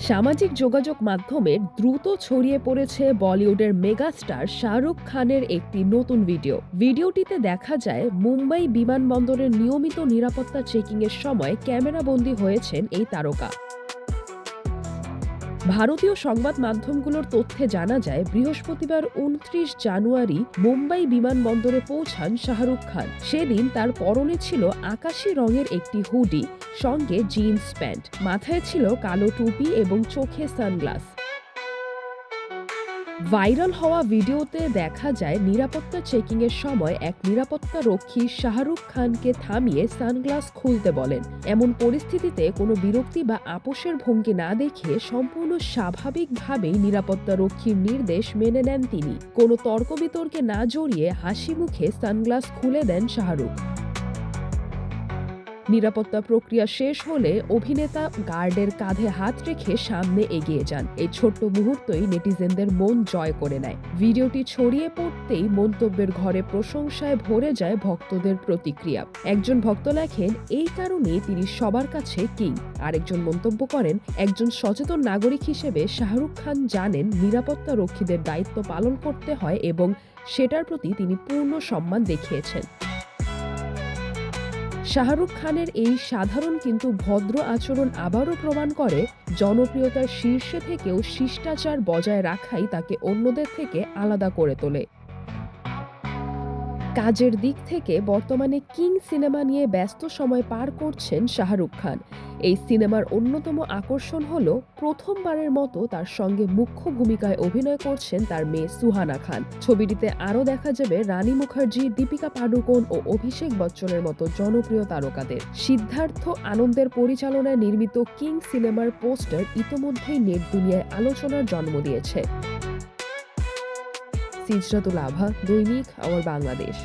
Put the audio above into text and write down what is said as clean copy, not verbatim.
সামাজিক যোগাযোগ মাধ্যমে দ্রুত ছড়িয়ে পড়েছে বলিউডের মেগাস্টার শাহরুখ খানের একটি নতুন ভিডিওটিতে দেখা যায় মুম্বাই বিমানবন্দরের নিয়মিত নিরাপত্তা চেকিংয়ের সময় ক্যামেরাবন্দী হয়েছেন এই তারকা। ভারতীয় সংবাদ মাধ্যমগুলোর তথ্যে জানা যায় বৃহস্পতিবার ২৯ জানুয়ারি মুম্বাই বিমানবন্দরে পৌঁছান শাহরুখ খান। সেদিন তার পরনে ছিল আকাশি রঙের একটি হুডি, সঙ্গে জিন্স প্যান্ট, মাথায় ছিল কালো টুপি এবং চোখে সানগ্লাস। ভাইরাল হওয়া ভিডিওতে দেখা যায় নিরাপত্তা চেকিংয়ের সময় এক নিরাপত্তা রক্ষী শাহরুখ খানকে থামিয়ে সানগ্লাস খুলতে বলেন। এমন পরিস্থিতিতে কোনো বিরক্তি বা আপোষের ভঙ্গি না দেখে সম্পূর্ণ স্বাভাবিকভাবেই নিরাপত্তা রক্ষীর নির্দেশ মেনে নেন তিনি। কোনো তর্ক বিতর্কে না জড়িয়ে হাসি মুখে সানগ্লাস খুলে দেন শাহরুখ। নিরাপত্তা প্রক্রিয়া শেষ হলে অভিনেতা গার্ডের কাঁধে হাত রেখে সামনে এগিয়ে যান। এই ছোট্ট মুহূর্তই নেটিজেনদের মন জয় করে নেয়। ভিডিওটি ছড়িয়ে পড়তেই মন্তব্যের ঘরে প্রশংসায় ভরে যায় ভক্তদের প্রতিক্রিয়া। একজন ভক্ত লেখেন, এই কারণেই তিনি সবার কাছে কিং। আরেকজন মন্তব্য করেন, একজন সচেতন নাগরিক হিসেবে শাহরুখ খান জানেন নিরাপত্তা রক্ষীদের দায়িত্ব পালন করতে হয় এবং সেটার প্রতি তিনি পূর্ণ সম্মান দেখিয়েছেন। শাহরুখ খানের এই সাধারণ কিন্তু ভদ্র আচরণ আবারও প্রমাণ করে জনপ্রিয়তার শীর্ষে থেকেও শিষ্টাচার বজায় রাখাই তাকে অন্যদের থেকে আলাদা করে তোলে। কাজের দিক থেকে বর্তমানে কিং সিনেমা নিয়ে ব্যস্ত সময় পার করছেন শাহরুখ খান। এই সিনেমার অন্যতম আকর্ষণ হল প্রথমবারের মতো তার সঙ্গে মুখ্য ভূমিকায় অভিনয় করছেন তার মেয়ে সুহানা খান। ছবিটিতে আরও দেখা যাবে রানী মুখার্জি, দীপিকা পাডুকোন ও অভিষেক বচ্চনের মতো জনপ্রিয় তারকাদের। সিদ্ধার্থ আনন্দের পরিচালনায় নির্মিত কিং সিনেমার পোস্টার ইতোমধ্যেই নেট দুনিয়ায় আলোচনার জন্ম দিয়েছে। সিজরাতুল আভা, দৈনিক আমার বাংলাদেশ।